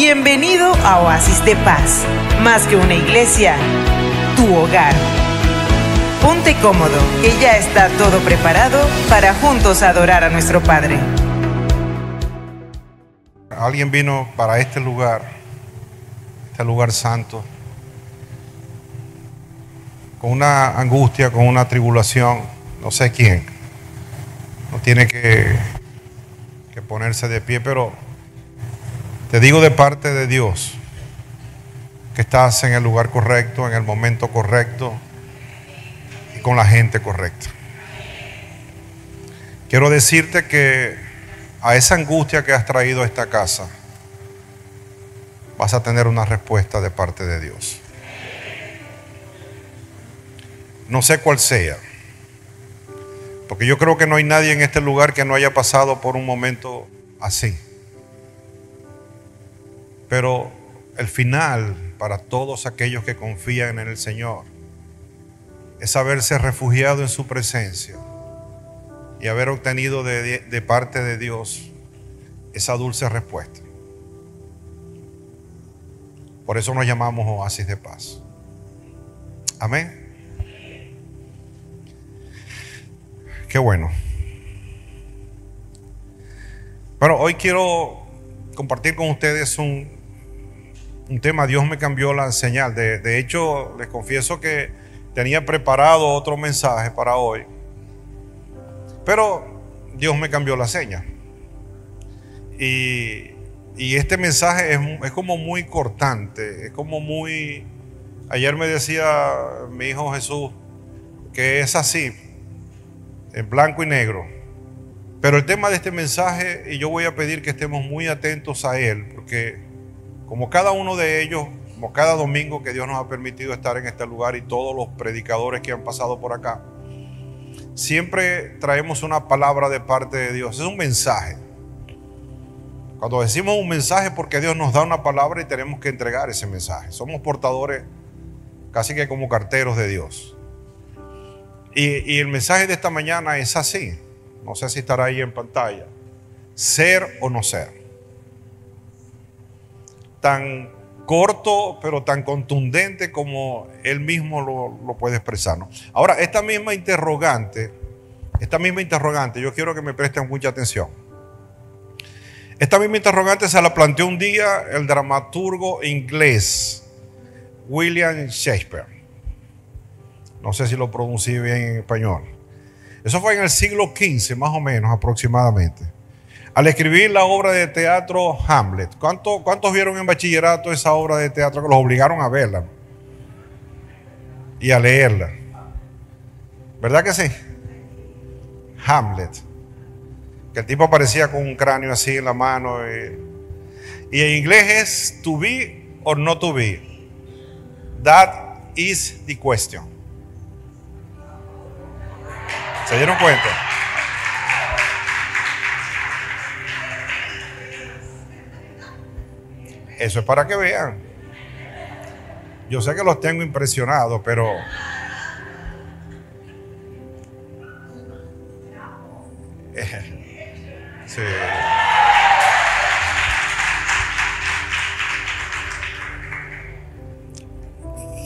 Bienvenido a Oasis de Paz, más que una iglesia, tu hogar. Ponte cómodo, que ya está todo preparado para juntos adorar a nuestro Padre. Alguien vino para este lugar santo, con una angustia, con una tribulación, no sé quién. No tiene que ponerse de pie, pero te digo de parte de Dios que estás en el lugar correcto, en el momento correcto y con la gente correcta. Quiero decirte que a esa angustia que has traído a esta casa vas a tener una respuesta de parte de Dios. No sé cuál sea, porque yo creo que no hay nadie en este lugar que no haya pasado por un momento así. Pero el final para todos aquellos que confían en el Señor es haberse refugiado en su presencia y haber obtenido de parte de Dios esa dulce respuesta. Por eso nos llamamos Oasis de Paz. Amén. Qué bueno. Bueno, hoy quiero compartir con ustedes un tema. Dios me cambió la señal. De hecho, les confieso que tenía preparado otro mensaje para hoy, pero Dios me cambió la señal. Y este mensaje es como muy cortante, es como muy... Ayer me decía mi hijo Jesús que es así, en blanco y negro. Pero el tema de este mensaje, y yo voy a pedir que estemos muy atentos a él, porque como cada uno de ellos, como cada domingo que Dios nos ha permitido estar en este lugar y todos los predicadores que han pasado por acá, siempre traemos una palabra de parte de Dios. Es un mensaje. Cuando decimos un mensaje, porque Dios nos da una palabra y tenemos que entregar ese mensaje. Somos portadores casi que como carteros de Dios. Y el mensaje de esta mañana es así. No sé si estará ahí en pantalla. Ser o no ser. Tan corto, pero tan contundente como él mismo lo puede expresarnos. Ahora, esta misma interrogante, yo quiero que me presten mucha atención. Esta misma interrogante se la planteó un día el dramaturgo inglés William Shakespeare. No sé si lo pronuncié bien en español. Eso fue en el siglo XV, más o menos, aproximadamente. Al escribir la obra de teatro Hamlet. ¿Cuántos vieron en bachillerato esa obra de teatro que los obligaron a verla y a leerla? ¿Verdad que sí? Hamlet. Que el tipo aparecía con un cráneo así en la mano. Y en inglés es to be or not to be. That is the question. ¿Se dieron cuenta? Eso es para que vean. Yo sé que los tengo impresionados, pero sí.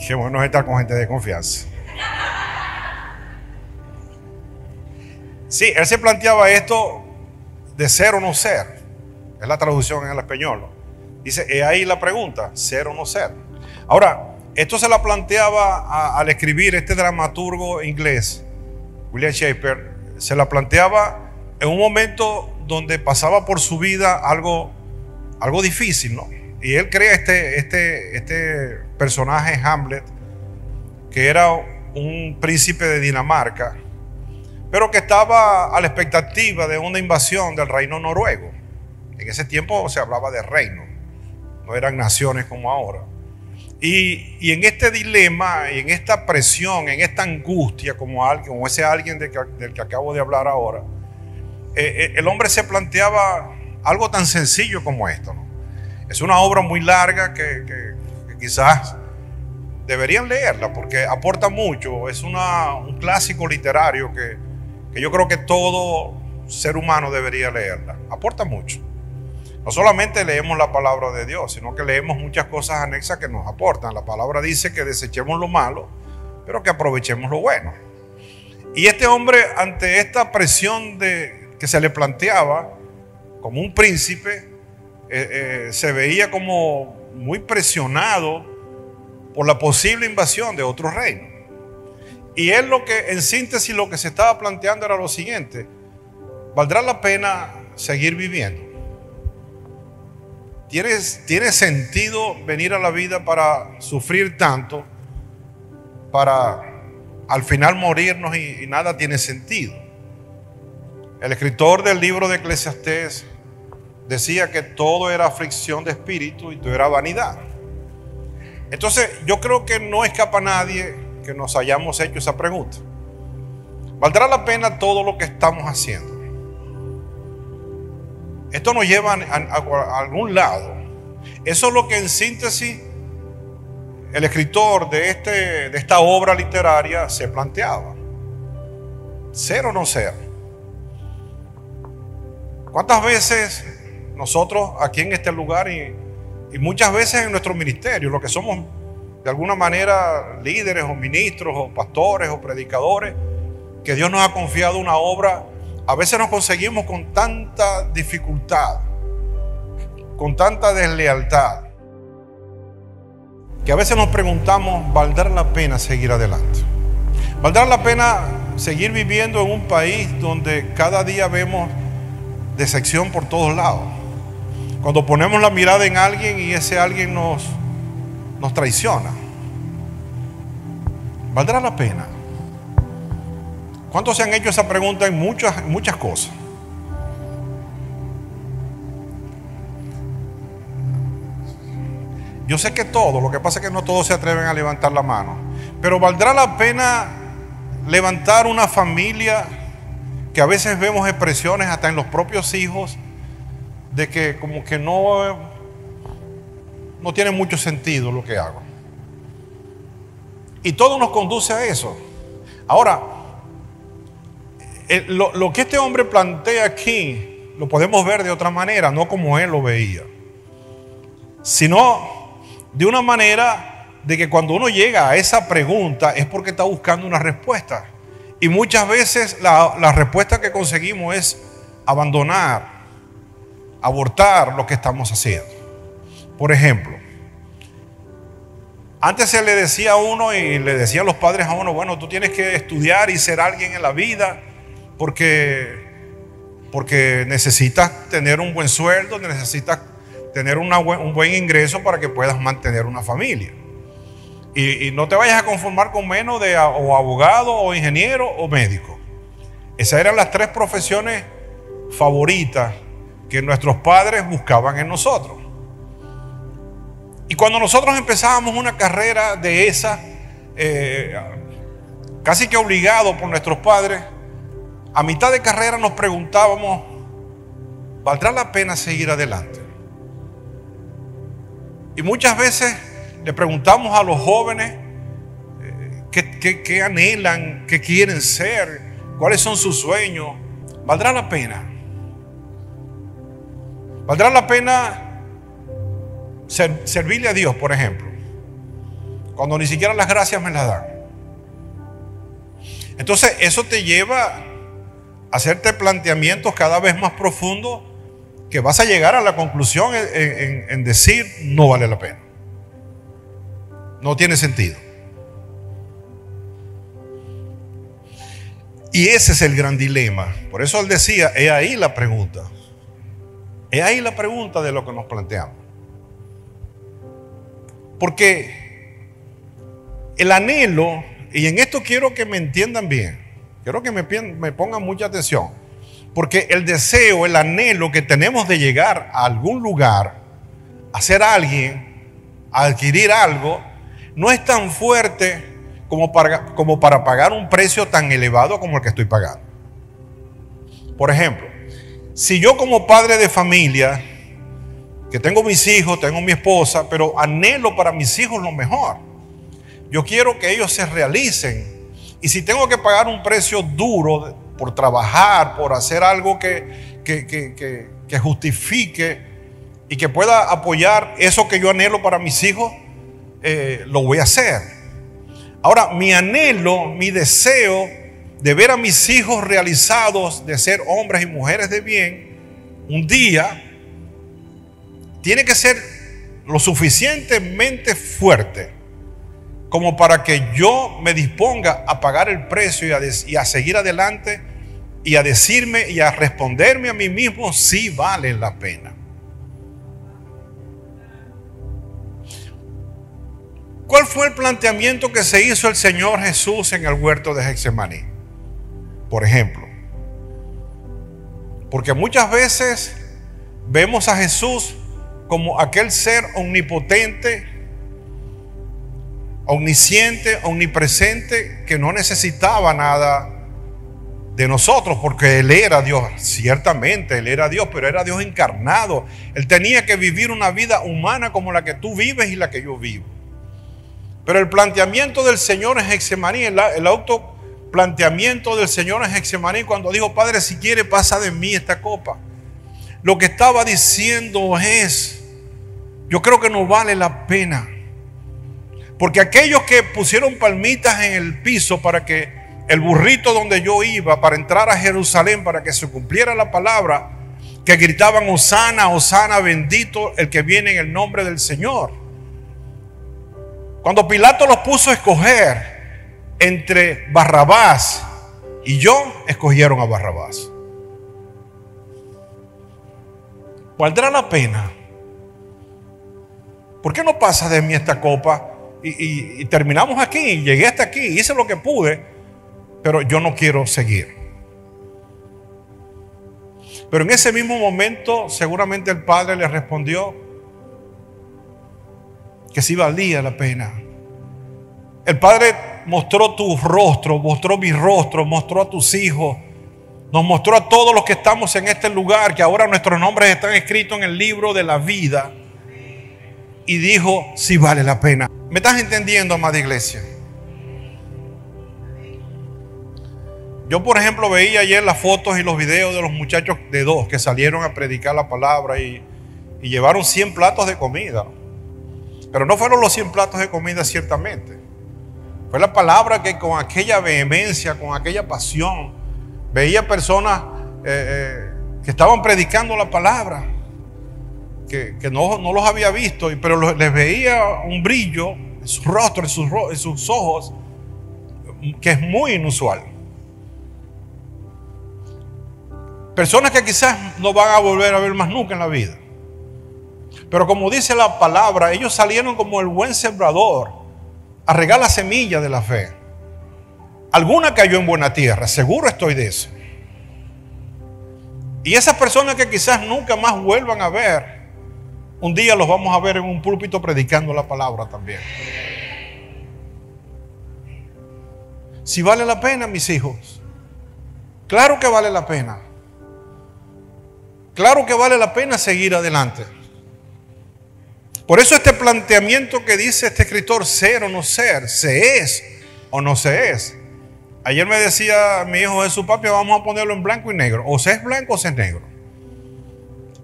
Qué bueno es estar con gente de confianza. Sí, él se planteaba esto de ser o no ser. Es la traducción en el español. Dice, he ahí la pregunta, ser o no ser. Ahora, esto se la planteaba al escribir este dramaturgo inglés, William Shakespeare, se la planteaba en un momento donde pasaba por su vida algo difícil, ¿no? Y él crea este personaje Hamlet, que era un príncipe de Dinamarca, pero que estaba a la expectativa de una invasión del reino noruego. En ese tiempo se hablaba de reino, no eran naciones como ahora. Y en este dilema, y en esta presión, en esta angustia, como ese alguien del que acabo de hablar ahora, el hombre se planteaba algo tan sencillo como esto, ¿no? Es una obra muy larga que quizás deberían leerla porque aporta mucho. Es un clásico literario que yo creo que todo ser humano debería leerla. Aporta mucho. No solamente leemos la palabra de Dios, sino que leemos muchas cosas anexas que nos aportan. La palabra dice que desechemos lo malo, pero que aprovechemos lo bueno. Y este hombre, ante esta presión que se le planteaba como un príncipe, se veía como muy presionado por la posible invasión de otro reino. Y él, en síntesis, lo que se estaba planteando era lo siguiente: ¿valdrá la pena seguir viviendo? ¿Tiene sentido venir a la vida para sufrir tanto, para al final morirnos y nada tiene sentido? El escritor del libro de Eclesiastés decía que todo era aflicción de espíritu y todo era vanidad. Entonces yo creo que no escapa a nadie que nos hayamos hecho esa pregunta: ¿valdrá la pena todo lo que estamos haciendo? Esto nos lleva a algún lado. Eso es lo que en síntesis el escritor de esta obra literaria se planteaba: ¿ser o no ser? ¿Cuántas veces nosotros aquí en este lugar y muchas veces en nuestro ministerio, los que somos de alguna manera líderes o ministros o pastores o predicadores, que Dios nos ha confiado una obra, a veces nos conseguimos con tanta dificultad, con tanta deslealtad, que a veces nos preguntamos: ¿valdrá la pena seguir adelante? ¿Valdrá la pena seguir viviendo en un país donde cada día vemos decepción por todos lados? Cuando ponemos la mirada en alguien y ese alguien nos traiciona, ¿valdrá la pena? ¿Cuántos se han hecho esa pregunta en muchas cosas? Yo sé que todo, lo que pasa es que no todos se atreven a levantar la mano, pero ¿valdrá la pena levantar una familia que a veces vemos expresiones hasta en los propios hijos de que como que no tiene mucho sentido lo que hago? Y todo nos conduce a eso. Ahora, lo que este hombre plantea aquí lo podemos ver de otra manera, no como él lo veía, sino de una manera de que cuando uno llega a esa pregunta es porque está buscando una respuesta. Y muchas veces la respuesta que conseguimos es abandonar, abortar lo que estamos haciendo. Por ejemplo, antes se le decía a uno y le decían los padres a uno: bueno, tú tienes que estudiar y ser alguien en la vida porque necesitas tener un buen sueldo, necesitas tener un buen ingreso para que puedas mantener una familia. Y no te vayas a conformar con menos de o abogado o ingeniero o médico. Esas eran las tres profesiones favoritas que nuestros padres buscaban en nosotros. Y cuando nosotros empezábamos una carrera de esa, casi que obligado por nuestros padres, a mitad de carrera nos preguntábamos: ¿valdrá la pena seguir adelante? Y muchas veces le preguntamos a los jóvenes qué anhelan, qué quieren ser, cuáles son sus sueños. ¿Valdrá la pena? ¿Valdrá la pena servirle a Dios, por ejemplo, cuando ni siquiera las gracias me las dan? Entonces eso te lleva a hacerte planteamientos cada vez más profundos, que vas a llegar a la conclusión en decir: no vale la pena, no tiene sentido. Y ese es el gran dilema. Por eso él decía: es ahí la pregunta. Es ahí la pregunta de lo que nos planteamos. Porque el anhelo, y en esto quiero que me entiendan bien, quiero que me pongan mucha atención, porque el deseo, el anhelo que tenemos de llegar a algún lugar, a ser alguien, a adquirir algo, no es tan fuerte como para pagar un precio tan elevado como el que estoy pagando. Por ejemplo, si yo como padre de familia, que tengo mis hijos, tengo mi esposa, pero anhelo para mis hijos lo mejor, yo quiero que ellos se realicen, y si tengo que pagar un precio duro por trabajar, por hacer algo que justifique y que pueda apoyar eso que yo anhelo para mis hijos, lo voy a hacer. Ahora, mi anhelo, mi deseo de ver a mis hijos realizados, de ser hombres y mujeres de bien, un día, tiene que ser lo suficientemente fuerte como para que yo me disponga a pagar el precio y a seguir adelante y a decirme y a responderme a mí mismo si vale la pena. ¿Cuál fue el planteamiento que se hizo el Señor Jesús en el huerto de Getsemaní? Por ejemplo, porque muchas veces vemos a Jesús como aquel ser omnipotente, omnisciente, omnipresente, que no necesitaba nada de nosotros, porque Él era Dios. Ciertamente Él era Dios, pero era Dios encarnado. Él tenía que vivir una vida humana como la que tú vives y la que yo vivo. Pero el planteamiento del Señor en Getsemaní, el autoplanteamiento del Señor en Getsemaní, cuando dijo: Padre, si quiere, pasa de mí esta copa, lo que estaba diciendo es: yo creo que no vale la pena. Porque aquellos que pusieron palmitas en el piso para que el burrito donde yo iba, para entrar a Jerusalén, para que se cumpliera la palabra, que gritaban: Hosana, Hosana, bendito el que viene en el nombre del Señor. Cuando Pilato los puso a escoger entre Barrabás y yo, escogieron a Barrabás. ¿Valdrá la pena? ¿Por qué no pasa de mí esta copa? Y terminamos aquí, llegué hasta aquí, hice lo que pude, pero yo no quiero seguir. Pero en ese mismo momento seguramente el Padre le respondió que sí valía la pena. El Padre mostró tu rostro, mostró mi rostro, mostró a tus hijos, nos mostró a todos los que estamos en este lugar que ahora nuestros nombres están escritos en el libro de la vida, y dijo: sí vale la pena. ¿Me estás entendiendo, amada iglesia? Yo, por ejemplo, veía ayer las fotos y los videos de los muchachos de 2 que salieron a predicar la palabra y llevaron 100 platos de comida. Pero no fueron los 100 platos de comida, ciertamente. Fue la palabra que con aquella vehemencia, con aquella pasión, veía personas que estaban predicando la palabra, que no los había visto, pero les veía un brillo en su rostro, en sus ojos, que es muy inusual. Personas que quizás no van a volver a ver más nunca en la vida. Pero como dice la palabra, ellos salieron como el buen sembrador a regar la semilla de la fe. Alguna cayó en buena tierra, seguro estoy de eso. Y esas personas que quizás nunca más vuelvan a ver, un día los vamos a ver en un púlpito predicando la palabra también. Si vale la pena, mis hijos. Claro que vale la pena. Claro que vale la pena seguir adelante. Por eso este planteamiento que dice este escritor, ser o no ser, se es o no se es. Ayer me decía mi hijo Jesús: papi, vamos a ponerlo en blanco y negro. O se es blanco o se es negro.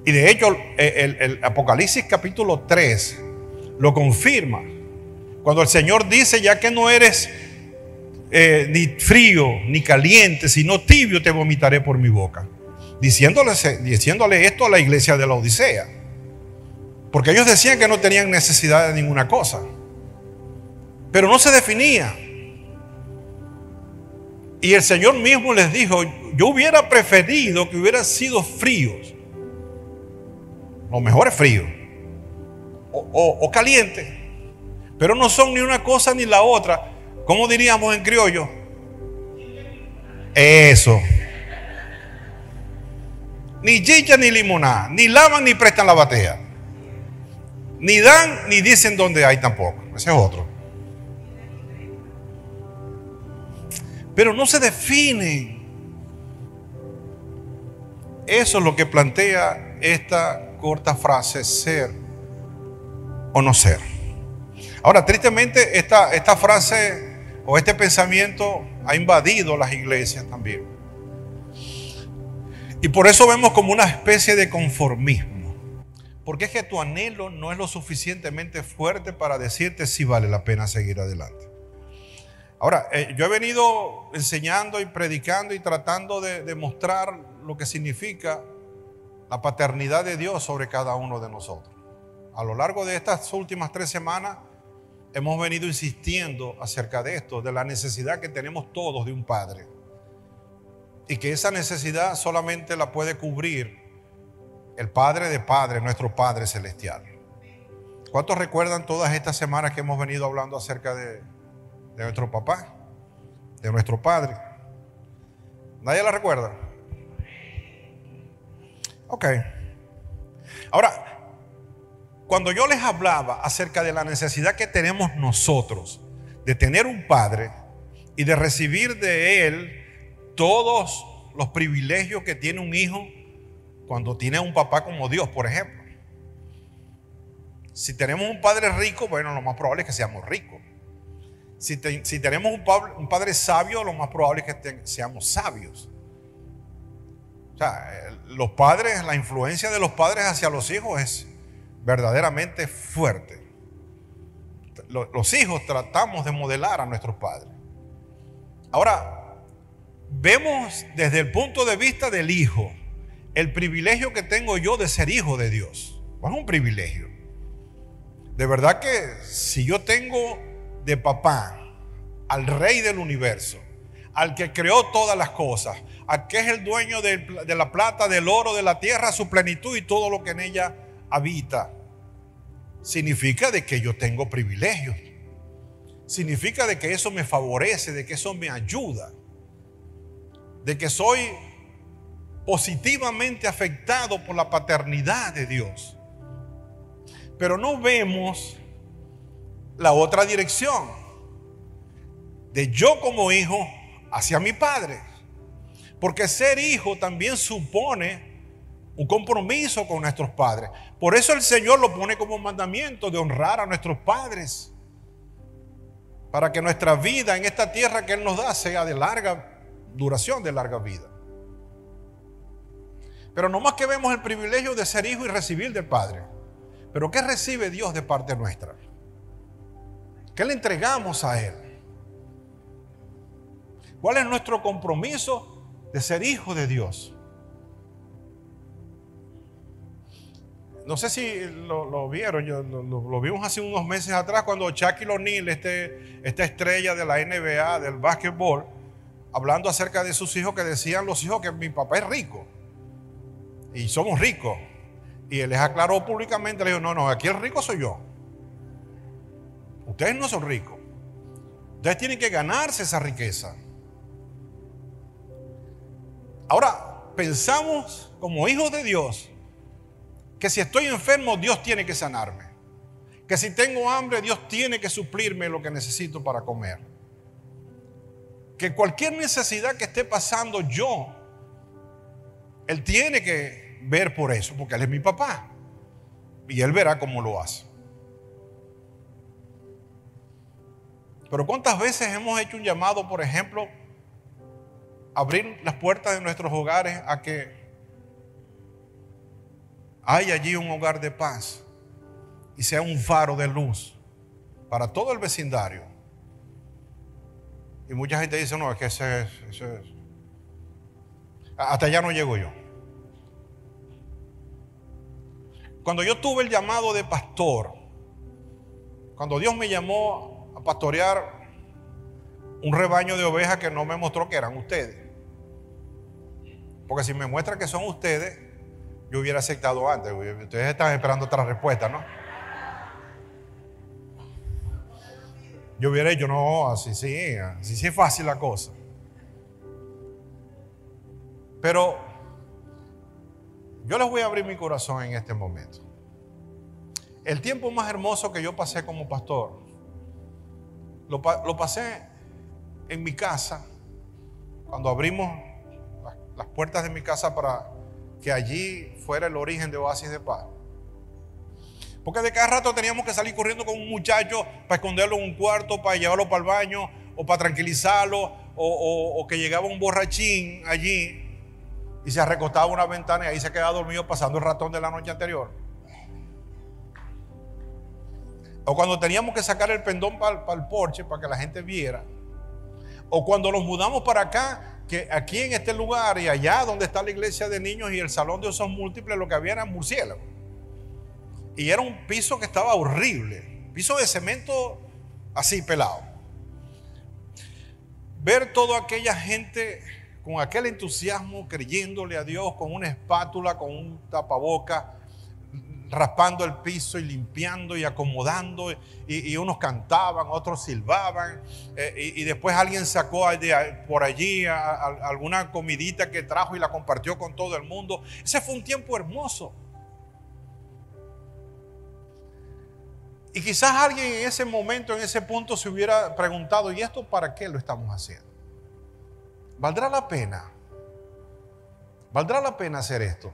Y de hecho el Apocalipsis capítulo 3 lo confirma. Cuando el Señor dice: ya que no eres ni frío ni caliente, sino tibio, te vomitaré por mi boca. Diciéndole esto a la iglesia de la Odisea. Porque ellos decían que no tenían necesidad de ninguna cosa, pero no se definía. Y el Señor mismo les dijo: yo hubiera preferido que hubieran sido fríos. Lo mejor es frío o caliente, pero no son ni una cosa ni la otra. ¿Cómo diríamos en criollo? Eso. Ni chicha ni limonada, ni lavan ni prestan la batea. Ni dan ni dicen dónde hay tampoco. Ese es otro. Pero no se definen. Eso es lo que plantea esta corta frase: ser o no ser. Ahora, tristemente, esta frase o este pensamiento ha invadido las iglesias también. Y por eso vemos como una especie de conformismo. Porque es que tu anhelo no es lo suficientemente fuerte para decirte si vale la pena seguir adelante. Ahora, yo he venido enseñando y predicando y tratando de mostrar lo que significa la paternidad de Dios sobre cada uno de nosotros. A lo largo de estas últimas 3 semanas hemos venido insistiendo acerca de esto, de la necesidad que tenemos todos de un padre. Y que esa necesidad solamente la puede cubrir el Padre de Padres, nuestro Padre Celestial. ¿Cuántos recuerdan todas estas semanas que hemos venido hablando acerca de nuestro papá, de nuestro Padre? ¿Nadie la recuerda? Ok. Ahora, cuando yo les hablaba acerca de la necesidad que tenemos nosotros de tener un Padre y de recibir de Él todos los privilegios que tiene un hijo cuando tiene un papá como Dios, por ejemplo. Si tenemos un padre rico, bueno, lo más probable es que seamos ricos. Si tenemos un padre sabio, lo más probable es que seamos sabios. O sea, los padres, la influencia de los padres hacia los hijos es verdaderamente fuerte. Los hijos tratamos de modelar a nuestros padres. Ahora, vemos desde el punto de vista del hijo el privilegio que tengo yo de ser hijo de Dios. Es un privilegio. De verdad que si yo tengo de papá al Rey del universo, al que creó todas las cosas, al que es el dueño de la plata, del oro, de la tierra, su plenitud y todo lo que en ella habita, significa de que yo tengo privilegios. Significa de que eso me favorece, de que eso me ayuda, de que soy positivamente afectado por la paternidad de Dios. Pero no vemos la otra dirección, de yo como hijo hacia mi padre. Porque ser hijo también supone un compromiso con nuestros padres. Por eso el Señor lo pone como mandamiento de honrar a nuestros padres, para que nuestra vida en esta tierra que Él nos da sea de larga duración, de larga vida. Pero no más que vemos el privilegio de ser hijo y recibir del Padre. Pero ¿qué recibe Dios de parte nuestra? ¿Qué le entregamos a Él? ¿Cuál es nuestro compromiso de ser hijo de Dios? No sé si lo vieron, lo vimos hace unos meses atrás cuando Shaquille O'Neal, esta estrella de la NBA, del básquetbol, hablando acerca de sus hijos, que decían los hijos que mi papá es rico y somos ricos. Y él les aclaró públicamente, le dijo, no, aquí el rico soy yo. Ustedes no son ricos. Ustedes tienen que ganarse esa riqueza. Ahora, pensamos como hijos de Dios que si estoy enfermo, Dios tiene que sanarme. Que si tengo hambre, Dios tiene que suplirme lo que necesito para comer. Que cualquier necesidad que esté pasando yo, Él tiene que ver por eso, porque Él es mi papá y Él verá cómo lo hace. Pero ¿cuántas veces hemos hecho un llamado, por ejemplo, abrir las puertas de nuestros hogares a que haya allí un hogar de paz y sea un faro de luz para todo el vecindario? Y mucha gente dice, no, es que ese es. Hasta allá no llego yo. Cuando yo tuve el llamado de pastor, cuando Dios me llamó a pastorear un rebaño de ovejas que no me mostró que eran ustedes, porque si me muestra que son ustedes, yo hubiera aceptado antes. Ustedes están esperando otra respuesta, ¿no? Yo hubiera dicho, no, así sí es fácil la cosa. Pero yo les voy a abrir mi corazón en este momento. El tiempo más hermoso que yo pasé como pastor, lo pasé en mi casa, cuando abrimos las puertas de mi casa para que allí fuera el origen de Oasis de Paz. Porque de cada rato teníamos que salir corriendo con un muchacho para esconderlo en un cuarto, para llevarlo para el baño, o para tranquilizarlo, o que llegaba un borrachín allí y se recostaba a una ventana y ahí se quedaba dormido pasando el ratón de la noche anterior. O cuando teníamos que sacar el pendón para el porche para que la gente viera. O cuando nos mudamos para acá, que aquí en este lugar y allá donde está la iglesia de niños y el salón de usos múltiples, lo que había eran murciélagos. Y era un piso que estaba horrible. Piso de cemento así pelado. Ver toda aquella gente con aquel entusiasmo, creyéndole a Dios, con una espátula, con un tapaboca, raspando el piso y limpiando y acomodando, y unos cantaban, otros silbaban, y después alguien sacó por allí alguna comidita que trajo y la compartió con todo el mundo. Ese fue un tiempo hermoso. Y quizás alguien en ese momento, en ese punto, se hubiera preguntado: ¿y esto para qué lo estamos haciendo? ¿Valdrá la pena? ¿Valdrá la pena hacer esto?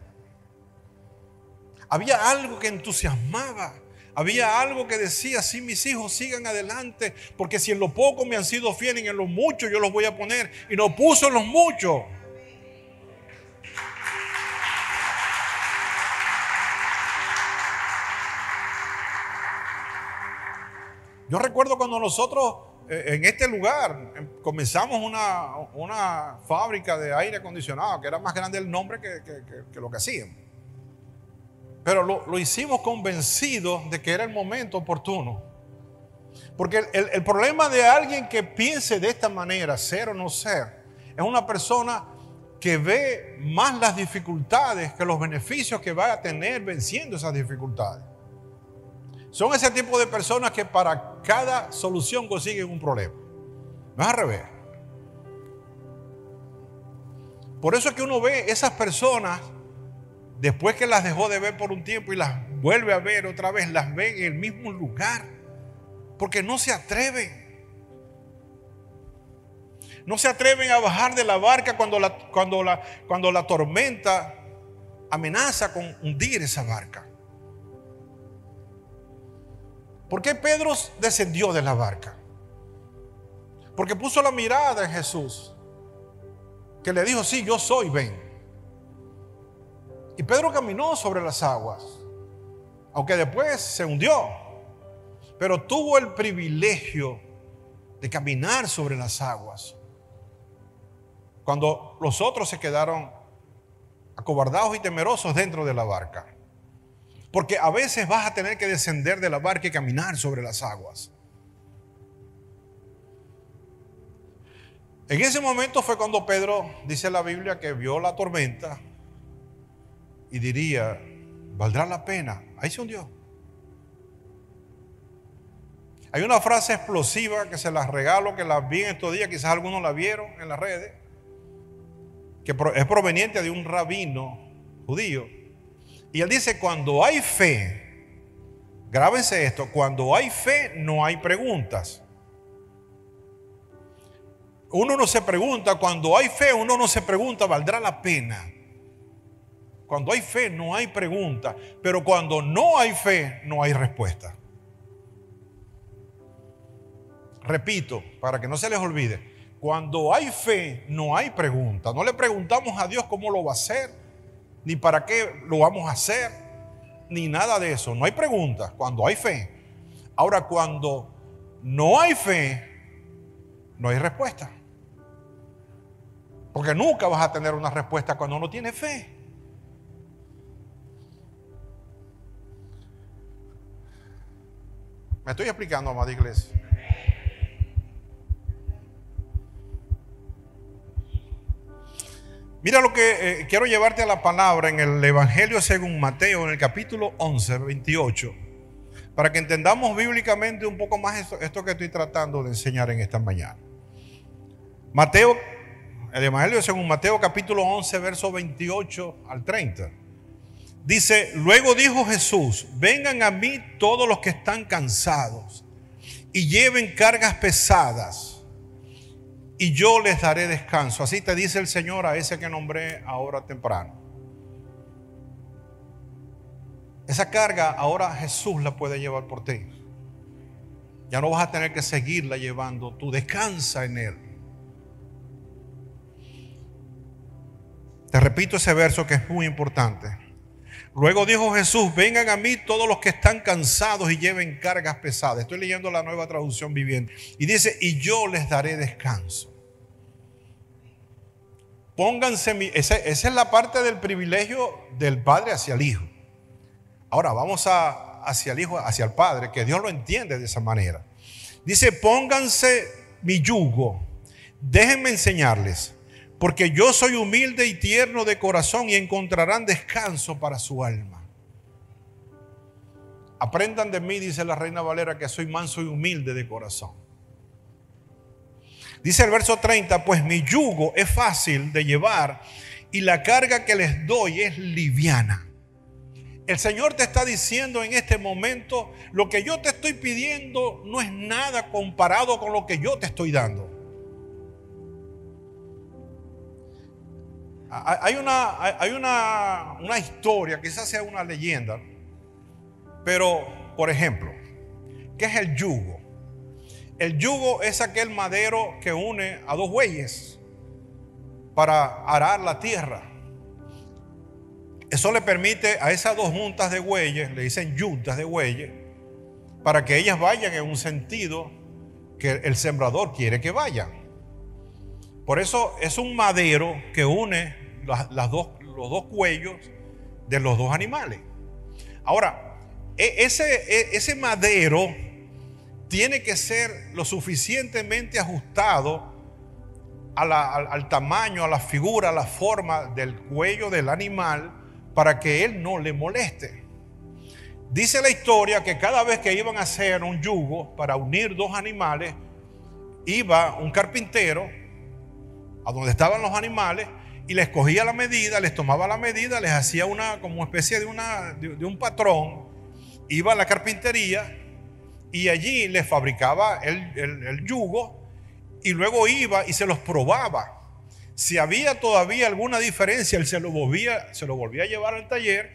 Había algo que entusiasmaba. Había algo que decía: sí, mis hijos sigan adelante, porque si en lo poco me han sido fieles, en lo mucho yo los voy a poner. Y nos puso en los muchos. Yo recuerdo cuando nosotros en este lugar comenzamos una fábrica de aire acondicionado, que era más grande el nombre que lo que hacíamos. Pero lo hicimos convencidos de que era el momento oportuno. Porque el problema de alguien que piense de esta manera, ser o no ser, es una persona que ve más las dificultades que los beneficios que va a tener venciendo esas dificultades. Son ese tipo de personas que para cada solución consiguen un problema. No es al revés. Por eso es que uno ve esas personas, después que las dejó de ver por un tiempo y las vuelve a ver otra vez, las ve en el mismo lugar, porque no se atreven. No se atreven a bajar de la barca cuando la tormenta amenaza con hundir esa barca. ¿Por qué Pedro descendió de la barca? Porque puso la mirada en Jesús, que le dijo: sí, yo soy, ven. Y Pedro caminó sobre las aguas, aunque después se hundió, pero tuvo el privilegio de caminar sobre las aguas, cuando los otros se quedaron acobardados y temerosos dentro de la barca. Porque a veces vas a tener que descender de la barca y caminar sobre las aguas. En ese momento fue cuando Pedro, dice la Biblia, que vio la tormenta y diría: ¿valdrá la pena? Ahí se hundió. Hay una frase explosiva que se las regalo, que la vi en estos días, quizás algunos la vieron en las redes, que es proveniente de un rabino judío. Y él dice: cuando hay fe, grábense esto, cuando hay fe no hay preguntas. Uno no se pregunta, cuando hay fe uno no se pregunta: ¿valdrá la pena? Cuando hay fe no hay pregunta, pero cuando no hay fe no hay respuesta. Repito, para que no se les olvide, cuando hay fe no hay pregunta. No le preguntamos a Dios cómo lo va a hacer, ni para qué lo vamos a hacer, ni nada de eso. No hay preguntas cuando hay fe. Ahora, cuando no hay fe, no hay respuesta. Porque nunca vas a tener una respuesta cuando no tienes fe. ¿Me estoy explicando, amada iglesia? Mira lo que quiero llevarte a la palabra en el Evangelio según Mateo, en el capítulo 11, 28, para que entendamos bíblicamente un poco más esto que estoy tratando de enseñar en esta mañana. Mateo, el Evangelio según Mateo, capítulo 11, verso 28 al 30. Dice: luego dijo Jesús: vengan a mí todos los que están cansados y lleven cargas pesadas, y yo les daré descanso. Así te dice el Señor a ese que nombré ahora temprano. Esa carga ahora Jesús la puede llevar por ti. Ya no vas a tener que seguirla llevando. Tú descansa en Él. Te repito ese verso que es muy importante. Luego dijo Jesús: vengan a mí todos los que están cansados y lleven cargas pesadas. Estoy leyendo la Nueva Traducción Viviente. Y dice: y yo les daré descanso. Pónganse, esa es la parte del privilegio del Padre hacia el Hijo. Ahora vamos hacia el Hijo, hacia el Padre, que Dios lo entiende de esa manera. Dice: pónganse mi yugo, déjenme enseñarles, porque yo soy humilde y tierno de corazón y encontrarán descanso para su alma. Aprendan de mí, dice la Reina Valera, que soy manso y humilde de corazón. Dice el verso 30: pues mi yugo es fácil de llevar y la carga que les doy es liviana. El Señor te está diciendo en este momento: lo que yo te estoy pidiendo no es nada comparado con lo que yo te estoy dando. Hay una historia, quizás sea una leyenda, pero por ejemplo, ¿qué es el yugo? El yugo es aquel madero que une a dos bueyes para arar la tierra. Eso le permite a esas dos juntas de bueyes, le dicen yuntas de bueyes, para que ellas vayan en un sentido que el sembrador quiere que vayan. Por eso es un madero que une los dos cuellos de los dos animales. Ahora, ese madero tiene que ser lo suficientemente ajustado al tamaño, a la figura, a la forma del cuello del animal, para que él no le moleste. Dice la historia que cada vez que iban a hacer un yugo para unir dos animales, iba un carpintero a donde estaban los animales y les cogía la medida, les tomaba la medida, les hacía como especie de un patrón. Iba a la carpintería y allí les fabricaba el yugo, y luego iba y se los probaba. Si había todavía alguna diferencia, él se lo volvía a llevar al taller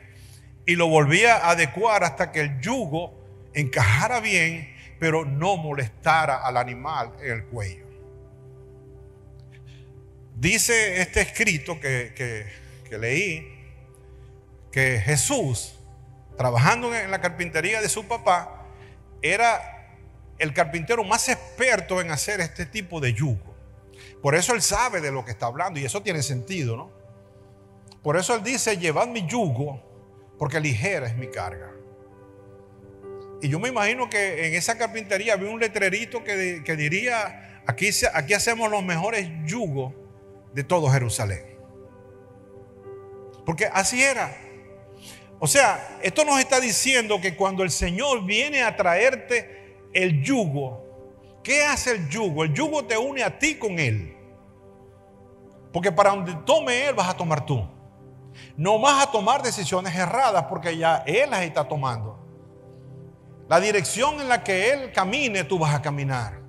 y lo volvía a adecuar hasta que el yugo encajara bien, pero no molestara al animal en el cuello. Dice este escrito que leí, que Jesús, trabajando en la carpintería de su papá, era el carpintero más experto en hacer este tipo de yugo. Por eso él sabe de lo que está hablando, y eso tiene sentido, ¿no? Por eso él dice: llevad mi yugo, porque ligera es mi carga. Y yo me imagino que en esa carpintería había un letrerito que diría: aquí hacemos los mejores yugos de todo Jerusalén. Porque así era. O sea, esto nos está diciendo que cuando el Señor viene a traerte el yugo, ¿qué hace el yugo? El yugo te une a ti con Él. Porque para donde tome Él, vas a tomar tú. No vas a tomar decisiones erradas, porque ya Él las está tomando. La dirección en la que Él camine, tú vas a caminar.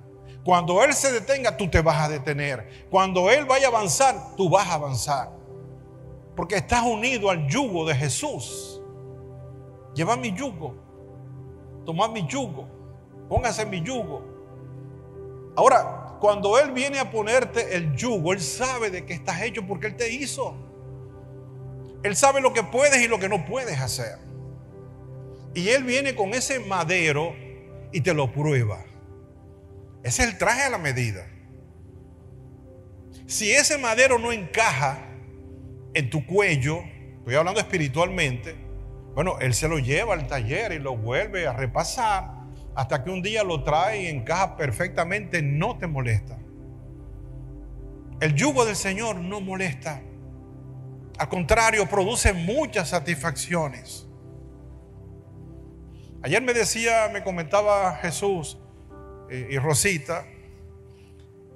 Cuando Él se detenga, tú te vas a detener. Cuando Él vaya a avanzar, tú vas a avanzar. Porque estás unido al yugo de Jesús. Llevad mi yugo. Tomad mi yugo. Pónganse mi yugo. Ahora, cuando Él viene a ponerte el yugo, Él sabe de qué estás hecho, porque Él te hizo. Él sabe lo que puedes y lo que no puedes hacer. Y Él viene con ese madero y te lo prueba. Ese es el traje a la medida. Si ese madero no encaja en tu cuello, estoy hablando espiritualmente, bueno, Él se lo lleva al taller y lo vuelve a repasar hasta que un día lo trae y encaja perfectamente, no te molesta. El yugo del Señor no molesta. Al contrario, produce muchas satisfacciones. Ayer me comentaba Jesús y Rosita,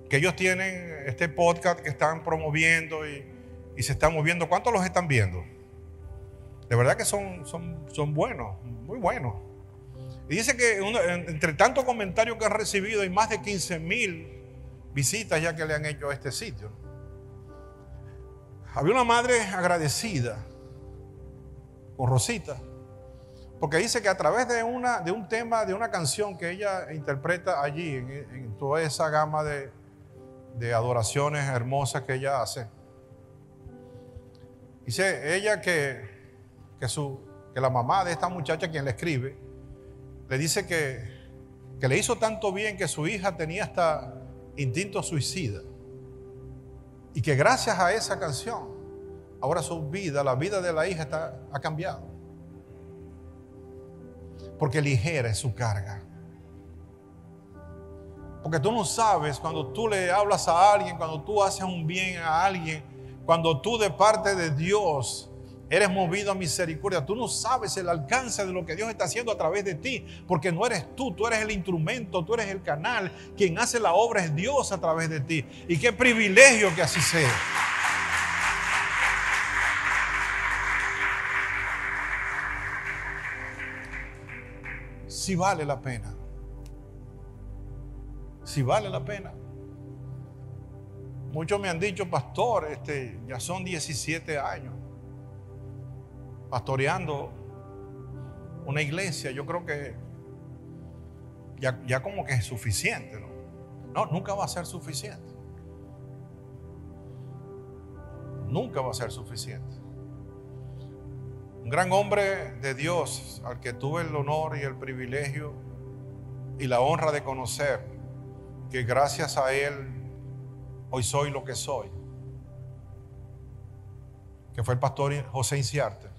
que ellos tienen este podcast que están promoviendo y se están moviendo. ¿Cuántos los están viendo? De verdad que son buenos, muy buenos. Y dice que entre tantos comentarios que han recibido, hay más de 15,000 visitas ya que le han hecho a este sitio. Había una madre agradecida con Rosita, porque dice que a través de un tema, de una canción que ella interpreta allí, en toda esa gama de adoraciones hermosas que ella hace, dice ella que que la mamá de esta muchacha, quien le escribe, le dice que le hizo tanto bien que su hija tenía hasta instinto suicida. Y que gracias a esa canción, ahora su vida, la vida de la hija ha cambiado. Porque ligera es su carga. Porque tú no sabes cuando tú le hablas a alguien, cuando tú haces un bien a alguien, cuando tú de parte de Dios eres movido a misericordia, tú no sabes el alcance de lo que Dios está haciendo a través de ti, porque no eres tú eres el instrumento, tú eres el canal, quien hace la obra es Dios a través de ti. Y qué privilegio que así sea. Si vale la pena. Si vale la pena. Muchos me han dicho, pastor, ya son 17 años pastoreando una iglesia. Yo creo que ya como que es suficiente, ¿no? No, nunca va a ser suficiente. Nunca va a ser suficiente. Un gran hombre de Dios al que tuve el honor y el privilegio y la honra de conocer, que gracias a él hoy soy lo que soy, que fue el pastor José Inciarte.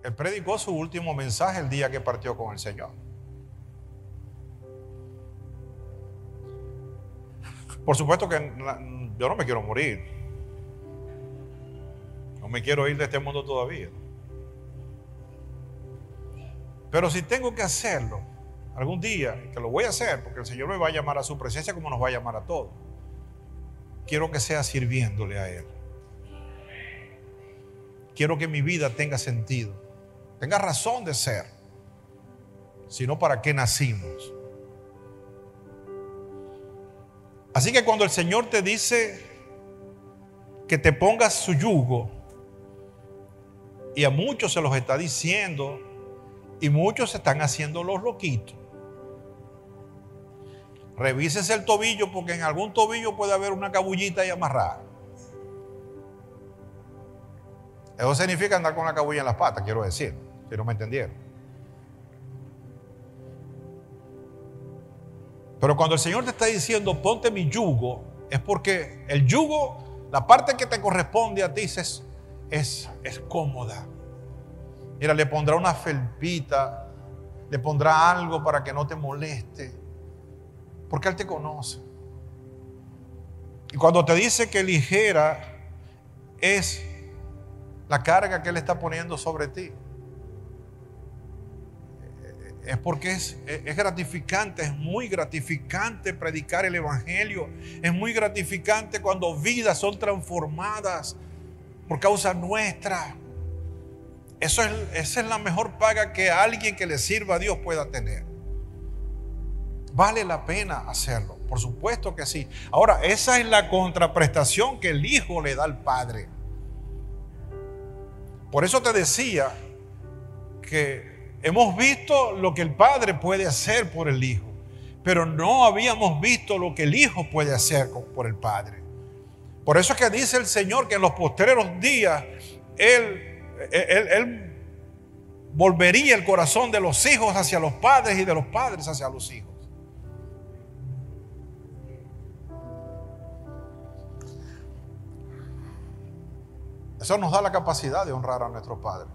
Él predicó su último mensaje el día que partió con el Señor. Por supuesto que yo no me quiero morir. No me quiero ir de este mundo todavía. Pero si tengo que hacerlo algún día, que lo voy a hacer, porque el Señor me va a llamar a su presencia como nos va a llamar a todos, quiero que sea sirviéndole a Él. Quiero que mi vida tenga sentido, tenga razón de ser. Si no, ¿para qué nacimos? Así que cuando el Señor te dice que te pongas su yugo, y a muchos se los está diciendo, y muchos se están haciendo los loquitos. Revísese el tobillo, porque en algún tobillo puede haber una cabullita ahí amarrada. Eso significa andar con la cabulla en las patas, quiero decir, si no me entendieron. Pero cuando el Señor te está diciendo ponte mi yugo, es porque el yugo, la parte que te corresponde a ti es cómoda. Mira, le pondrá una felpita, le pondrá algo para que no te moleste, porque Él te conoce. Y cuando te dice que ligera es la carga que Él está poniendo sobre ti, es porque es gratificante, es muy gratificante predicar el Evangelio. Es muy gratificante cuando vidas son transformadas por causa nuestra. Esa es la mejor paga que alguien que le sirva a Dios pueda tener. Vale la pena hacerlo, por supuesto que sí. Ahora, esa es la contraprestación que el Hijo le da al Padre. Por eso te decía que hemos visto lo que el Padre puede hacer por el Hijo, pero no habíamos visto lo que el Hijo puede hacer por el Padre. Por eso es que dice el Señor que en los postreros días Él volvería el corazón de los hijos hacia los padres y de los padres hacia los hijos. Eso nos da la capacidad de honrar a nuestro Padre.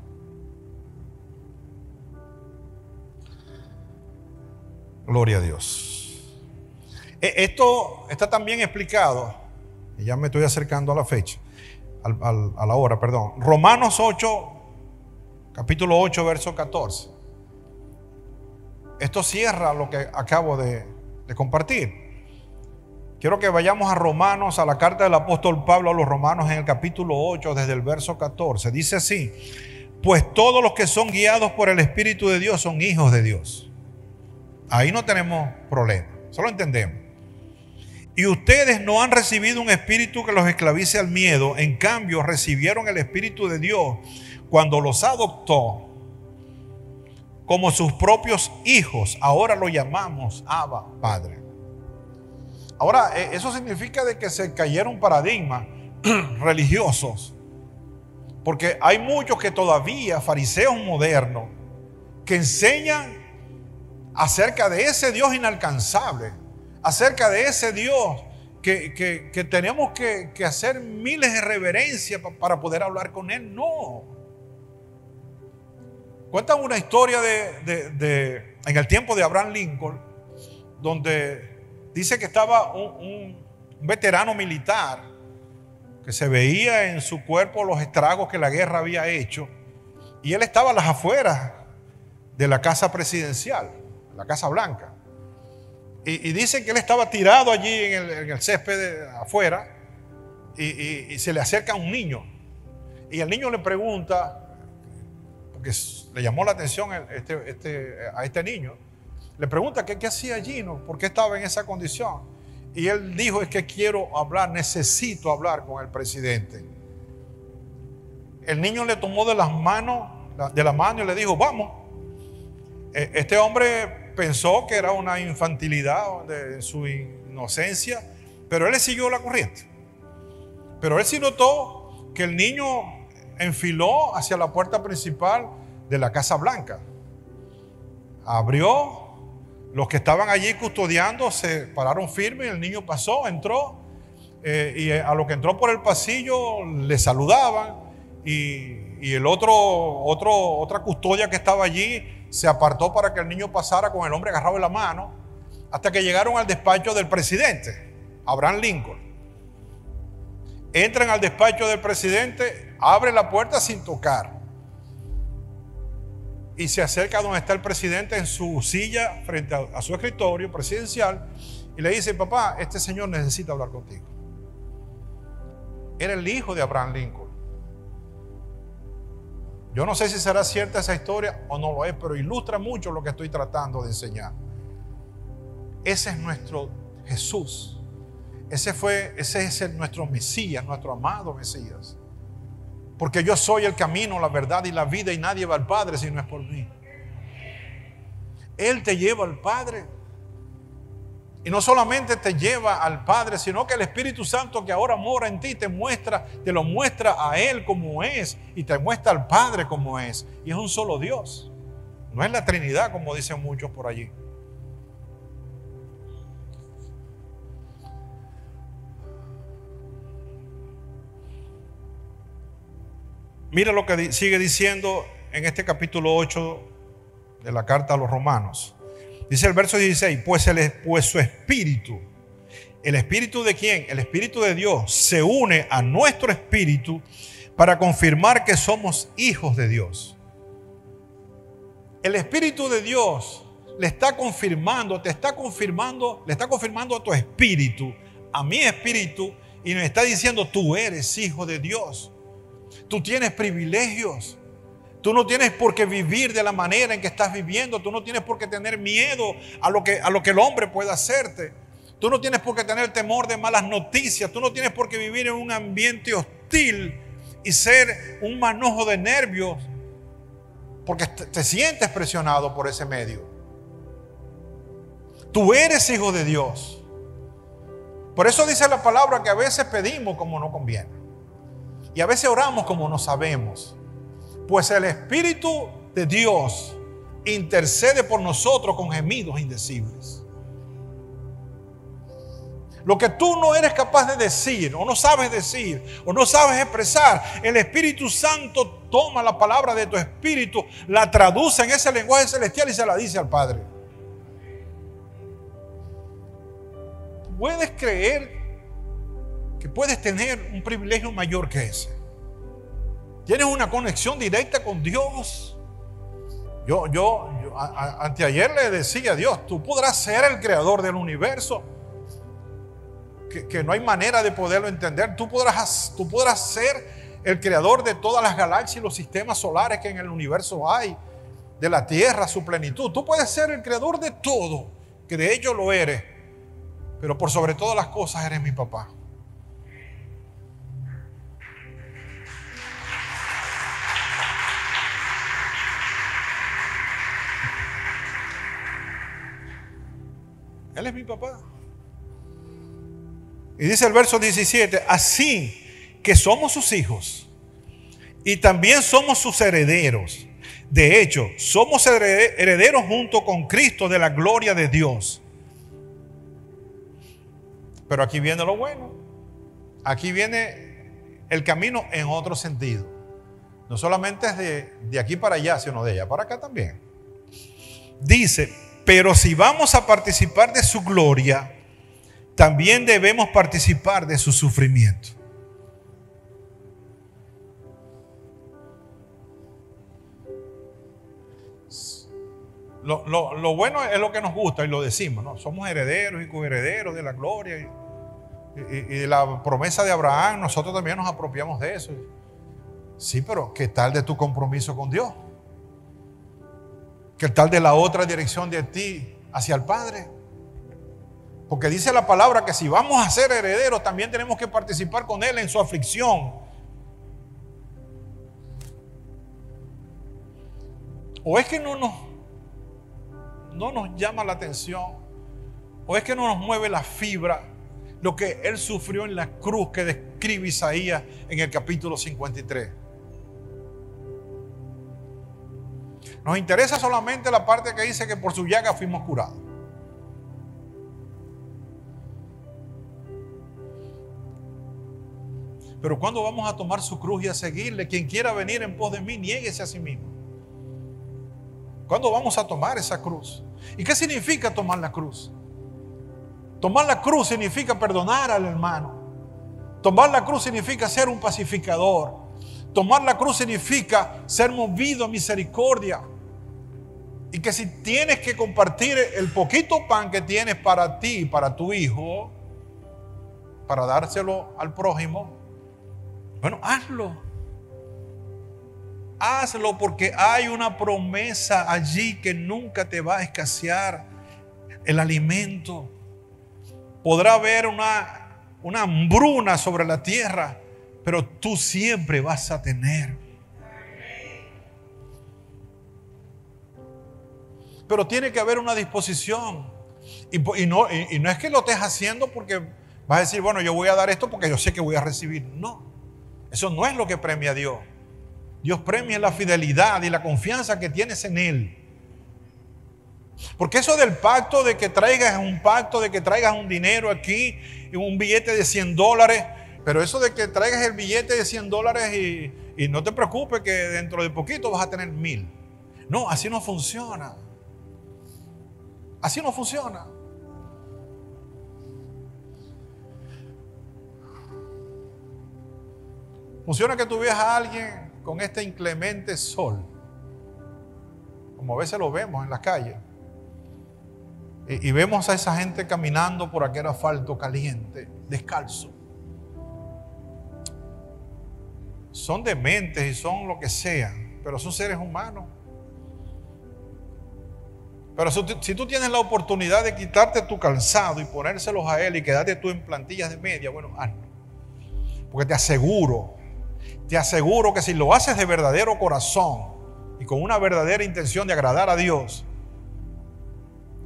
Gloria a Dios. Esto está también explicado, y ya me estoy acercando a la fecha, a la hora, perdón. Romanos 8, capítulo 8, verso 14. Esto cierra lo que acabo de compartir. Quiero que vayamos a Romanos, a la carta del apóstol Pablo a los Romanos en el capítulo 8, desde el verso 14. Dice así: pues todos los que son guiados por el Espíritu de Dios son hijos de Dios. Ahí no tenemos problema, solo entendemos. Y ustedes no han recibido un espíritu que los esclavice al miedo, en cambio recibieron el Espíritu de Dios cuando los adoptó como sus propios hijos. Ahora lo llamamos Abba, Padre. Ahora, eso significa de que se cayeron paradigmas religiosos Porque hay muchos que todavía, fariseos modernos, que enseñan acerca de ese Dios inalcanzable, acerca de ese Dios que tenemos que hacer miles de reverencias para poder hablar con Él. No. Cuentan una historia en el tiempo de Abraham Lincoln, donde dice que estaba un veterano militar que se veía en su cuerpo los estragos que la guerra había hecho, y él estaba a las afueras de la casa presidencial, la Casa Blanca. Y dicen que él estaba tirado allí en el césped afuera, y se le acerca un niño. Y el niño le pregunta, porque le llamó la atención a este niño, le pregunta qué hacía allí, ¿no? ¿Por qué estaba en esa condición? Y él dijo, es que quiero hablar, necesito hablar con el presidente. El niño le tomó de la mano y le dijo, vamos. Este hombre pensó que era una infantilidad de su inocencia, pero él le siguió la corriente. Pero él sí notó que el niño enfiló hacia la puerta principal de la Casa Blanca. Abrió, los que estaban allí custodiando se pararon firmes, el niño pasó, entró, y a lo que entró por el pasillo le saludaban, y el otra custodia que estaba allí se apartó para que el niño pasara con el hombre agarrado en la mano, hasta que llegaron al despacho del presidente, Abraham Lincoln. Entran al despacho del presidente, abre la puerta sin tocar, y se acerca a donde está el presidente en su silla frente a su escritorio presidencial, y le dice, papá, este señor necesita hablar contigo. Era el hijo de Abraham Lincoln. Yo no sé si será cierta esa historia o no lo es, pero ilustra mucho lo que estoy tratando de enseñar. Ese es nuestro Jesús. Ese es nuestro Mesías, nuestro amado Mesías. Porque yo soy el camino, la verdad y la vida, y nadie va al Padre si no es por mí. Él te lleva al Padre. Y no solamente te lleva al Padre, sino que el Espíritu Santo que ahora mora en ti te lo muestra a Él como es, y te muestra al Padre como es. Y es un solo Dios. No es la Trinidad como dicen muchos por allí. Mira lo que sigue diciendo en este capítulo 8 de la carta a los Romanos. Dice el verso 16, pues su espíritu, ¿el espíritu de quién? El espíritu de Dios se une a nuestro espíritu para confirmar que somos hijos de Dios. El espíritu de Dios le está confirmando a tu espíritu, a mi espíritu, y nos está diciendo, tú eres hijo de Dios. Tú tienes privilegios. Tú no tienes por qué vivir de la manera en que estás viviendo. Tú no tienes por qué tener miedo a lo que el hombre pueda hacerte. Tú no tienes por qué tener temor de malas noticias. Tú no tienes por qué vivir en un ambiente hostil y ser un manojo de nervios porque te sientes presionado por ese medio. Tú eres hijo de Dios. Por eso dice la palabra que a veces pedimos como no conviene. Y a veces oramos como no sabemos. Pues el Espíritu de Dios intercede por nosotros con gemidos indecibles. Lo que tú no eres capaz de decir, o no sabes decir, o no sabes expresar, el Espíritu Santo toma la palabra de tu espíritu, la traduce en ese lenguaje celestial y se la dice al Padre. ¿Puedes creer que puedes tener un privilegio mayor que ese? Tienes una conexión directa con Dios. Yo anteayer le decía a Dios, tú podrás ser el creador del universo, que no hay manera de poderlo entender. Tú podrás ser el creador de todas las galaxias y los sistemas solares que en el universo hay, de la tierra, su plenitud. Tú puedes ser el creador de todo, que de hecho lo eres, pero por sobre todas las cosas eres mi papá. Él es mi papá. Y dice el verso 17, así que somos sus hijos. y también somos sus herederos. De hecho, somos herederos junto con Cristo de la gloria de Dios. Pero aquí viene lo bueno. Aquí viene el camino en otro sentido. No solamente es de aquí para allá, sino de allá para acá también. Dice, pero si vamos a participar de su gloria, también debemos participar de su sufrimiento. Lo bueno es lo que nos gusta y lo decimos, ¿no? Somos herederos y coherederos de la gloria y de la promesa de Abraham. Nosotros también nos apropiamos de eso. Sí, pero ¿qué tal de tu compromiso con Dios? ¿Qué tal de la otra dirección de ti hacia el Padre? Porque dice la palabra que si vamos a ser herederos, también tenemos que participar con Él en su aflicción. ¿O es que no nos llama la atención? ¿O es que no nos mueve la fibra lo que Él sufrió en la cruz que describe Isaías en el capítulo 53? Nos interesa solamente la parte que dice que por su llaga fuimos curados. Pero cuando vamos a tomar su cruz y a seguirle, quien quiera venir en pos de mí, niéguese a sí mismo. ¿Cuándo vamos a tomar esa cruz? ¿Y qué significa tomar la cruz? Tomar la cruz significa perdonar al hermano. Tomar la cruz significa ser un pacificador. Tomar la cruz significa ser movido a misericordia. Y que si tienes que compartir el poquito pan que tienes para ti y para tu hijo, para dárselo al prójimo, bueno, hazlo. Hazlo porque hay una promesa allí que nunca te va a escasear el alimento. Podrá haber una hambruna sobre la tierra, pero tú siempre vas a tener. Pero tiene que haber una disposición. Y no es que lo estés haciendo porque vas a decir, bueno, yo voy a dar esto porque yo sé que voy a recibir. No, eso no es lo que premia a Dios. Dios premia la fidelidad y la confianza que tienes en Él. Porque eso del pacto, de que traigas un pacto, de que traigas un dinero aquí, un billete de $100, pero eso de que traigas el billete de $100 y no te preocupes que dentro de poquito vas a tener 1000. No, así no funciona. Así no funciona. Funciona que tú veas a alguien con este inclemente sol, como a veces lo vemos en las calles, y vemos a esa gente caminando por aquel asfalto caliente, descalzo. Son dementes y son lo que sean, pero son seres humanos. Pero si tú tienes la oportunidad de quitarte tu calzado y ponérselos a él y quedarte tú en plantillas de media, bueno, hazlo. Porque te aseguro que si lo haces de verdadero corazón y con una verdadera intención de agradar a Dios,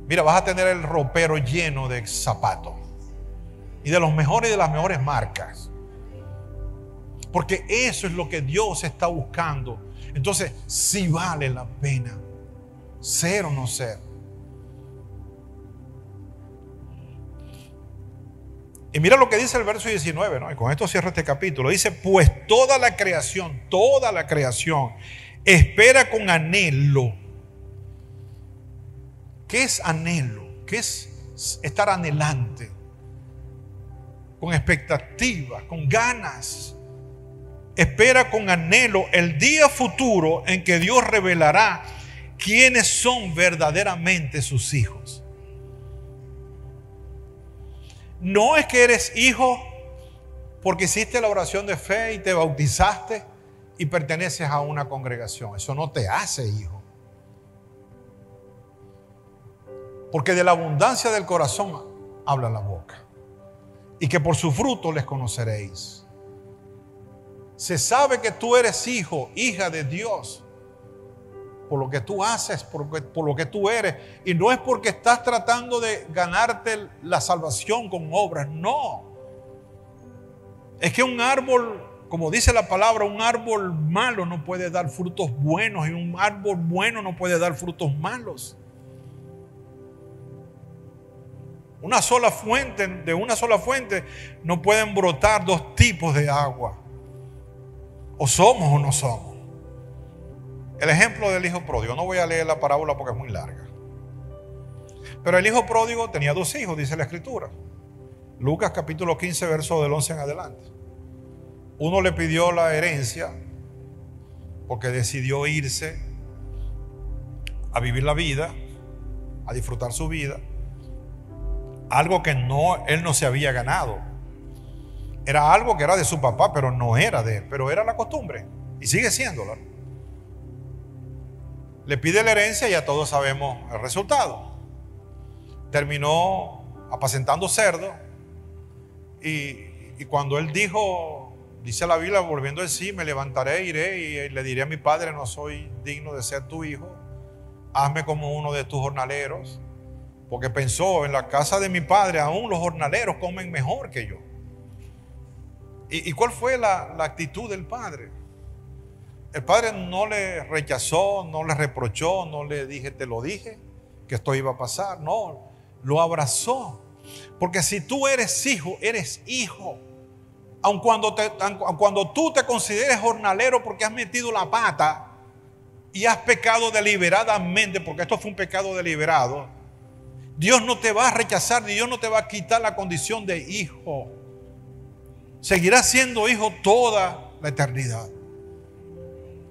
mira, vas a tener el ropero lleno de zapatos y de los mejores y de las mejores marcas. Porque eso es lo que Dios está buscando. Entonces, sí vale la pena ser o no ser. Y mira lo que dice el verso 19, ¿no? Y con esto cierro este capítulo. Dice, pues toda la creación espera con anhelo. ¿Qué es anhelo? ¿Qué es estar anhelante? Con expectativa, con ganas. Espera con anhelo el día futuro en que Dios revelará quiénes son verdaderamente sus hijos. No es que eres hijo porque hiciste la oración de fe y te bautizaste y perteneces a una congregación. Eso no te hace hijo. Porque de la abundancia del corazón habla la boca. Y que por su fruto les conoceréis. Se sabe que tú eres hijo, hija de Dios, por lo que tú haces, por lo que tú eres. Y no es porque estás tratando de ganarte la salvación con obras, no. Es que un árbol como dice la palabra, un árbol malo no puede dar frutos buenos y un árbol bueno no puede dar frutos malos. De una sola fuente no pueden brotar dos tipos de agua. O somos o no somos. El ejemplo del hijo pródigo, no voy a leer la parábola porque es muy larga. Pero el hijo pródigo tenía 2 hijos, dice la escritura. Lucas capítulo 15, verso del 11 en adelante. Uno le pidió la herencia porque decidió irse a vivir la vida, a disfrutar su vida. Algo que él no se había ganado. Era algo que era de su papá, pero no era de él, pero era la costumbre y sigue siéndolo. Le pide la herencia y ya todos sabemos el resultado. Terminó apacentando cerdos y cuando él dijo, dice la Biblia, volviendo en sí, me levantaré, iré y le diré a mi padre, no soy digno de ser tu hijo, hazme como uno de tus jornaleros, porque pensó, en la casa de mi padre aún los jornaleros comen mejor que yo. ¿Y cuál fue la actitud del padre? El padre no le rechazó, no le reprochó, no le dije, te lo dije, que esto iba a pasar. No, lo abrazó. Porque si tú eres hijo, eres hijo. Aun cuando tú te consideres jornalero porque has metido la pata y has pecado deliberadamente, porque esto fue un pecado deliberado, Dios no te va a rechazar, Dios no te va a quitar la condición de hijo. Seguirás siendo hijo toda la eternidad.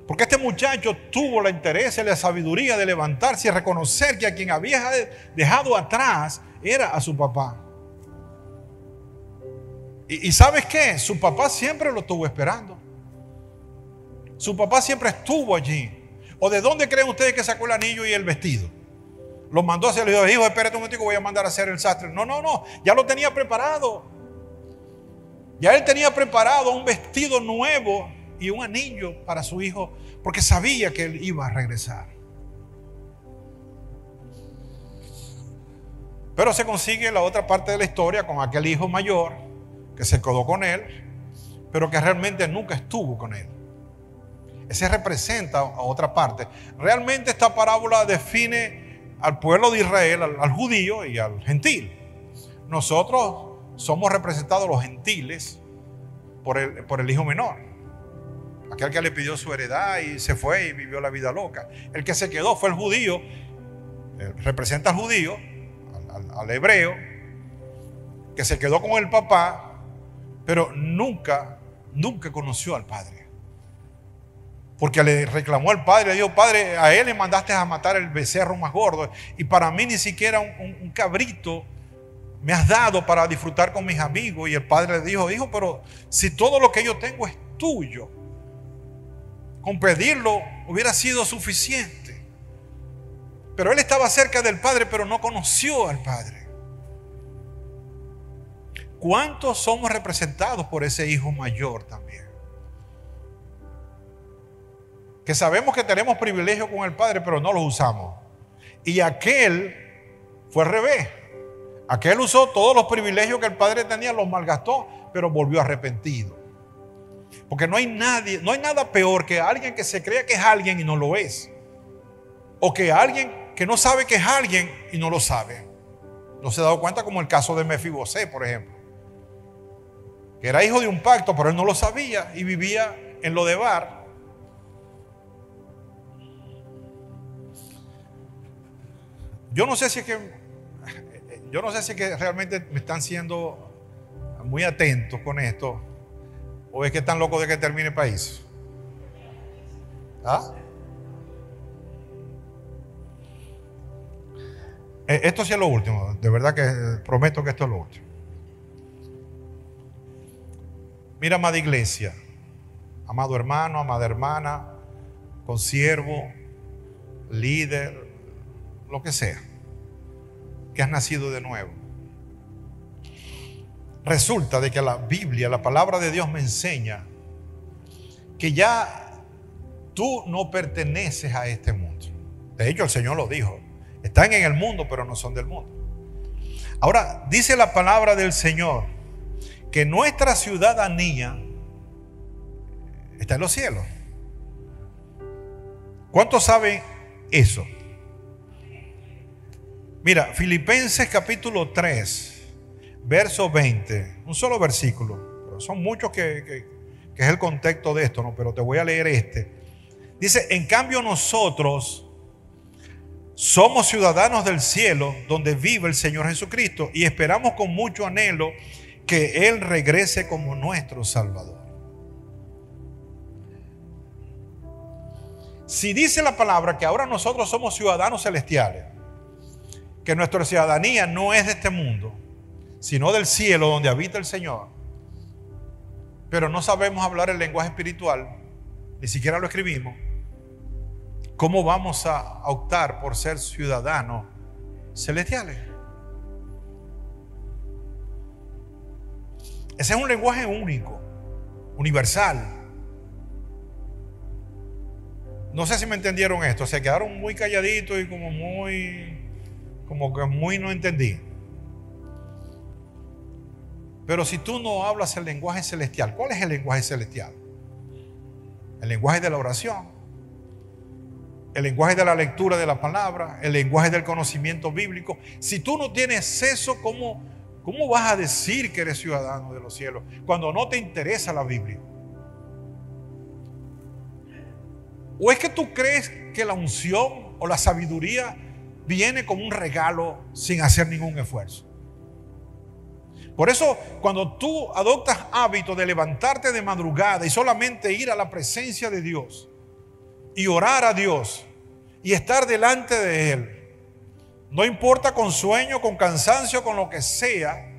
Porque este muchacho tuvo la interés y la sabiduría de levantarse y reconocer que a quien había dejado atrás era a su papá. Y ¿sabes qué? Su papá siempre lo estuvo esperando. Su papá siempre estuvo allí. ¿O de dónde creen ustedes que sacó el anillo y el vestido? Lo mandó a hacer, le dijo, hijo, espérate un momento, voy a mandar a hacer el sastre. No, ya lo tenía preparado. Ya él tenía preparado un vestido nuevo y un anillo para su hijo, porque sabía que él iba a regresar. Pero se consigue la otra parte de la historia con aquel hijo mayor que se quedó con él, pero que realmente nunca estuvo con él. Ese representa a otra parte. Realmente esta parábola define al pueblo de Israel, al judío y al gentil. Nosotros somos representados los gentiles por el hijo menor. Aquel que le pidió su heredad y se fue y vivió la vida loca. El que se quedó fue el judío. Representa al judío, al hebreo, que se quedó con el papá, pero nunca conoció al padre. Porque le reclamó al padre, le dijo, padre, a él le mandaste a matar el becerro más gordo y para mí ni siquiera un cabrito me has dado para disfrutar con mis amigos. Y el padre le dijo, hijo, pero si todo lo que yo tengo es tuyo, con pedirlo hubiera sido suficiente. Pero él estaba cerca del padre, pero no conoció al padre. ¿Cuántos somos representados por ese hijo mayor también? Que sabemos que tenemos privilegio con el padre, pero no los usamos. Y aquel fue al revés. Aquel usó todos los privilegios que el padre tenía, los malgastó, pero volvió arrepentido. Porque no hay nada peor que alguien que se crea que es alguien y no lo es. O que alguien que no sabe que es alguien y no lo sabe. No se ha dado cuenta, como el caso de Mefibosé, por ejemplo. Que era hijo de un pacto, pero él no lo sabía y vivía en Lodebar. Yo no sé si es que realmente me están siendo muy atentos con esto, o es que están locos de que termine el país. ¿Ah? Esto sí es lo último, de verdad que prometo que esto es lo último. Mira, amada iglesia, amado hermano, amada hermana, consiervo, líder, lo que sea, que has nacido de nuevo. Resulta de que la Biblia, la palabra de Dios me enseña que ya tú no perteneces a este mundo. De hecho, el Señor lo dijo. Están en el mundo, pero no son del mundo. Ahora, dice la palabra del Señor que nuestra ciudadanía está en los cielos. ¿Cuántos saben eso? Mira, Filipenses capítulo 3, verso 20, un solo versículo, pero son muchos que es el contexto de esto, ¿no? Pero te voy a leer este. Dice, en cambio nosotros somos ciudadanos del cielo, donde vive el Señor Jesucristo, y esperamos con mucho anhelo que Él regrese como nuestro Salvador. Si dice la palabra que ahora nosotros somos ciudadanos celestiales, que nuestra ciudadanía no es de este mundo, sino del cielo donde habita el Señor, pero no sabemos hablar el lenguaje espiritual, ni siquiera lo escribimos, ¿cómo vamos a optar por ser ciudadanos celestiales? Ese es un lenguaje único, universal. No sé si me entendieron esto, se quedaron muy calladitos y como que muy no entendí. Pero si tú no hablas el lenguaje celestial, ¿cuál es el lenguaje celestial? El lenguaje de la oración, el lenguaje de la lectura de la palabra, el lenguaje del conocimiento bíblico. Si tú no tienes eso, ¿cómo vas a decir que eres ciudadano de los cielos cuando no te interesa la Biblia? ¿O es que tú crees que la unción o la sabiduría viene como un regalo sin hacer ningún esfuerzo? Por eso, cuando tú adoptas hábito de levantarte de madrugada y solamente ir a la presencia de Dios y orar a Dios y estar delante de Él, no importa con sueño, con cansancio, con lo que sea,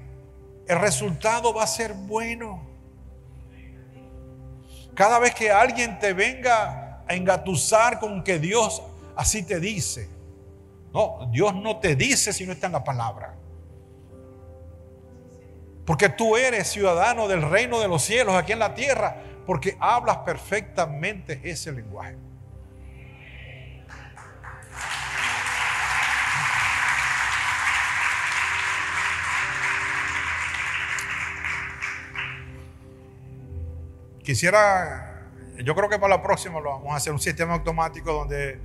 el resultado va a ser bueno. Cada vez que alguien te venga a engatusar con que Dios así te dice, no, Dios no te dice si no está en la palabra. Porque tú eres ciudadano del reino de los cielos aquí en la tierra, porque hablas perfectamente ese lenguaje. Yo creo que para la próxima lo vamos a hacer un sistema automático donde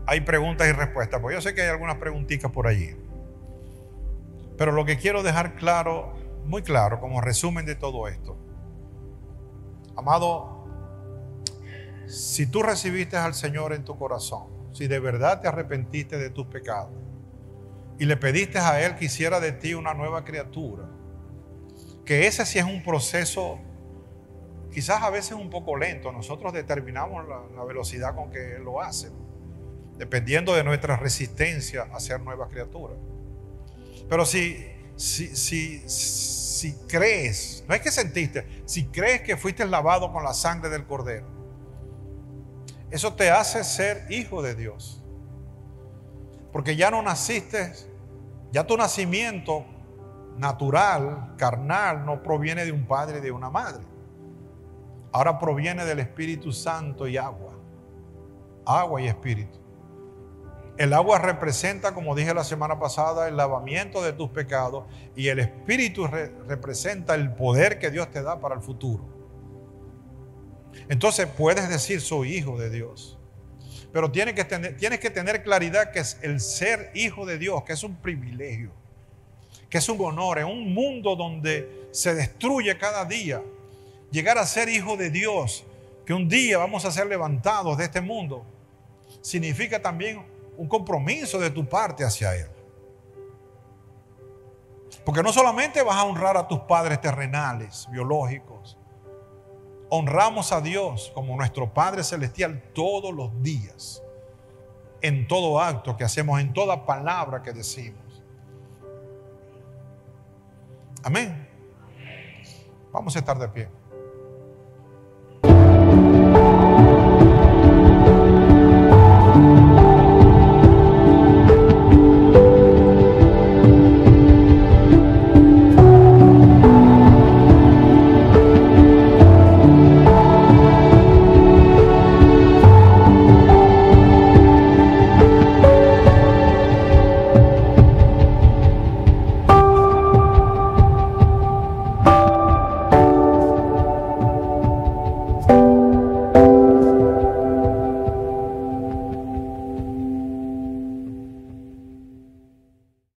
hay preguntas y respuestas, porque yo sé que hay algunas preguntitas por allí. Pero lo que quiero dejar claro, muy claro, como resumen de todo esto, amado, si tú recibiste al Señor en tu corazón, si de verdad te arrepentiste de tus pecados y le pediste a Él que hiciera de ti una nueva criatura, que ese sí es un proceso quizás a veces un poco lento. Nosotros determinamos la velocidad con que Él lo hace, dependiendo de nuestra resistencia a ser nuevas criaturas. Pero si crees, no es que sentiste, si crees que fuiste lavado con la sangre del Cordero, eso te hace ser hijo de Dios. Porque ya no naciste, ya tu nacimiento natural, carnal, no proviene de un padre y de una madre. Ahora proviene del Espíritu Santo y agua y espíritu. El agua representa, como dije la semana pasada, el lavamiento de tus pecados, y el Espíritu representa el poder que Dios te da para el futuro. Entonces puedes decir soy hijo de Dios, pero tienes que tener claridad que es el ser hijo de Dios, que es un privilegio, que es un honor en un mundo donde se destruye cada día. Llegar a ser hijo de Dios, que un día vamos a ser levantados de este mundo, significa también un compromiso de tu parte hacia Él. Porque no solamente vas a honrar a tus padres terrenales, biológicos, honramos a Dios como nuestro Padre Celestial todos los días, en todo acto que hacemos, en toda palabra que decimos. Amén. Vamos a estar de pie.